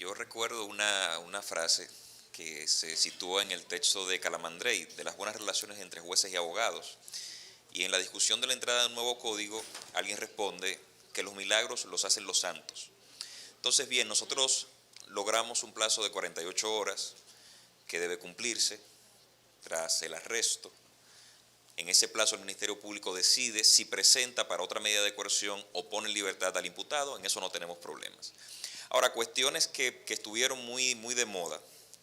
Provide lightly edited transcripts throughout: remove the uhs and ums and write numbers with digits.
yo recuerdo una frase que se sitúa en el texto de Calamandrei, de las buenas relaciones entre jueces y abogados. Y en la discusión de la entrada de un nuevo código, alguien responde que los milagros los hacen los santos. Entonces, bien, nosotros logramos un plazo de 48 horas que debe cumplirse tras el arresto. En ese plazo el Ministerio Público decide si presenta para otra medida de coerción o pone en libertad al imputado, en eso no tenemos problemas. Ahora, cuestiones que estuvieron muy de moda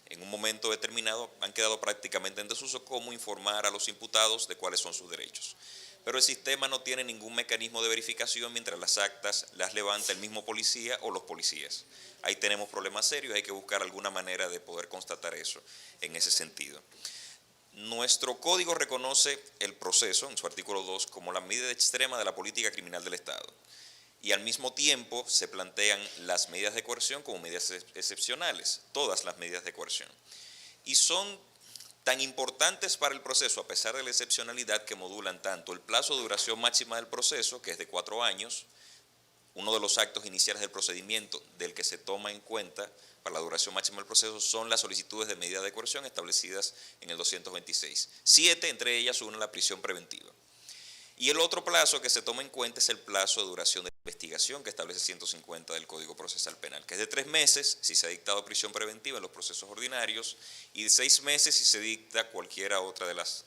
en un momento determinado han quedado prácticamente en desuso, como informar a los imputados de cuáles son sus derechos. Pero el sistema no tiene ningún mecanismo de verificación mientras las actas las levanta el mismo policía o los policías. Ahí tenemos problemas serios, hay que buscar alguna manera de poder constatar eso en ese sentido. Nuestro código reconoce el proceso, en su artículo 2, como la medida extrema de la política criminal del Estado. Y al mismo tiempo se plantean las medidas de coerción como medidas excepcionales, todas las medidas de coerción. Y son tan importantes para el proceso, a pesar de la excepcionalidad, que modulan tanto el plazo de duración máxima del proceso, que es de 4 años, uno de los actos iniciales del procedimiento del que se toma en cuenta para la duración máxima del proceso son las solicitudes de medida de coerción establecidas en el 226. 7, entre ellas una, la prisión preventiva. Y el otro plazo que se toma en cuenta es el plazo de duración de investigación que establece 150 del Código Procesal Penal, que es de 3 meses si se ha dictado prisión preventiva en los procesos ordinarios y de 6 meses si se dicta cualquiera otra de las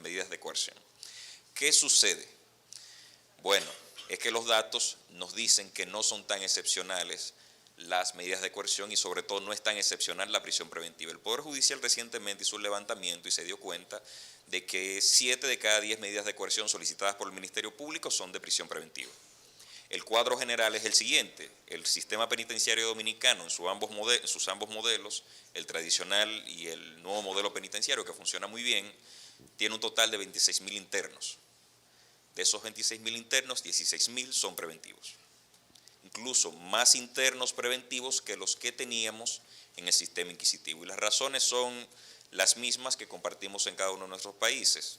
medidas de coerción. ¿Qué sucede? Bueno, es que los datos nos dicen que no son tan excepcionales las medidas de coerción y sobre todo no es tan excepcional la prisión preventiva. El Poder Judicial recientemente hizo un levantamiento y se dio cuenta de que 7 de cada 10 medidas de coerción solicitadas por el Ministerio Público son de prisión preventiva. El cuadro general es el siguiente: el sistema penitenciario dominicano en sus ambos modelos, el tradicional y el nuevo modelo penitenciario que funciona muy bien, tiene un total de 26.000 internos. De esos 26.000 internos, 16.000 son preventivos. Incluso más internos preventivos que los que teníamos en el sistema inquisitivo. Y las razones son las mismas que compartimos en cada uno de nuestros países.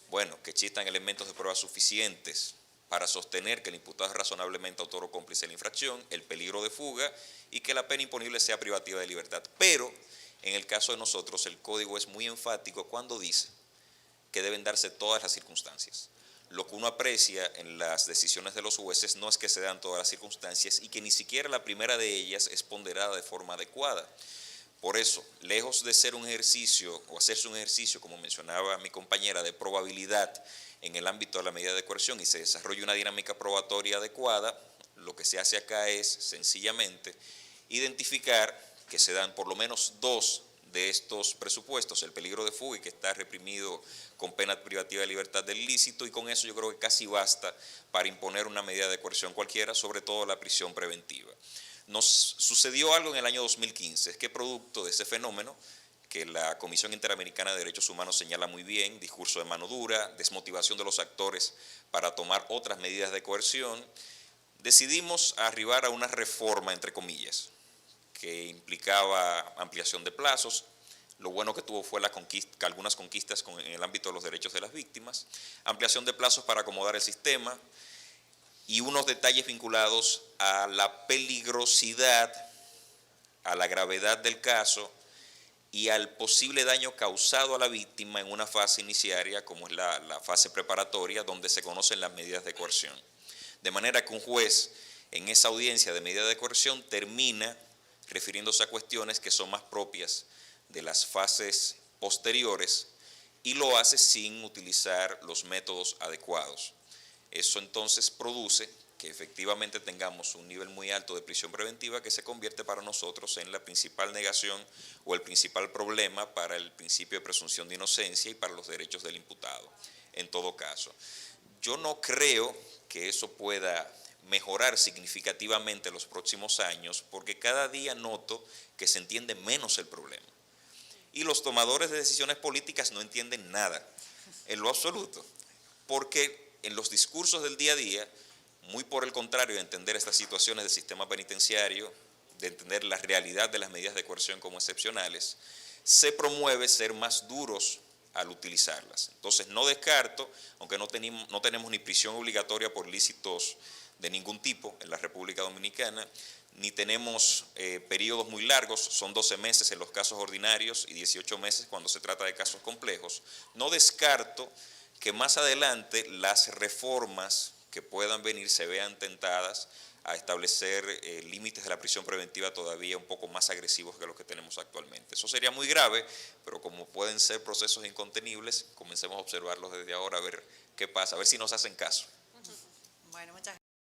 Bueno, que existan elementos de prueba suficientes para sostener que el imputado es razonablemente autor o cómplice de la infracción, el peligro de fuga y que la pena imponible sea privativa de libertad. Pero, en el caso de nosotros, el Código es muy enfático cuando dice que deben darse todas las circunstancias. Lo que uno aprecia en las decisiones de los jueces no es que se dan todas las circunstancias y que ni siquiera la primera de ellas es ponderada de forma adecuada. Por eso, lejos de ser un ejercicio o hacerse un ejercicio, como mencionaba mi compañera, de probabilidad en el ámbito de la medida de coerción y se desarrolla una dinámica probatoria adecuada, lo que se hace acá es sencillamente identificar que se dan por lo menos 2 de estos presupuestos, el peligro de fuga y que está reprimido con pena privativa de libertad del ilícito, y con eso yo creo que casi basta para imponer una medida de coerción cualquiera, sobre todo la prisión preventiva. Nos sucedió algo en el año 2015, es que producto de ese fenómeno, que la Comisión Interamericana de Derechos Humanos señala muy bien, discurso de mano dura, desmotivación de los actores para tomar otras medidas de coerción, decidimos arribar a una reforma, entre comillas, que implicaba ampliación de plazos. Lo bueno que tuvo fue algunas conquistas en el ámbito de los derechos de las víctimas, ampliación de plazos para acomodar el sistema y unos detalles vinculados a la peligrosidad, a la gravedad del caso y al posible daño causado a la víctima en una fase iniciaria como es la fase preparatoria, donde se conocen las medidas de coerción. De manera que un juez en esa audiencia de medida de coerción termina refiriéndose a cuestiones que son más propias de las fases posteriores y lo hace sin utilizar los métodos adecuados. Eso entonces produce que efectivamente tengamos un nivel muy alto de prisión preventiva que se convierte para nosotros en la principal negación o el principal problema para el principio de presunción de inocencia y para los derechos del imputado. En todo caso, yo no creo que eso pueda mejorar significativamente en los próximos años, porque cada día noto que se entiende menos el problema. Y los tomadores de decisiones políticas no entienden nada, en lo absoluto, porque en los discursos del día a día, muy por el contrario de entender estas situaciones del sistema penitenciario, de entender la realidad de las medidas de coerción como excepcionales, se promueve ser más duros al utilizarlas. Entonces no descarto, aunque no tenemos ni prisión obligatoria por ilícitos de ningún tipo en la República Dominicana, ni tenemos periodos muy largos, son 12 meses en los casos ordinarios y 18 meses cuando se trata de casos complejos. No descarto que más adelante las reformas que puedan venir se vean tentadas a establecer límites de la prisión preventiva todavía un poco más agresivos que los que tenemos actualmente. Eso sería muy grave, pero como pueden ser procesos incontenibles, comencemos a observarlos desde ahora, a ver qué pasa, a ver si nos hacen caso. Bueno, muchas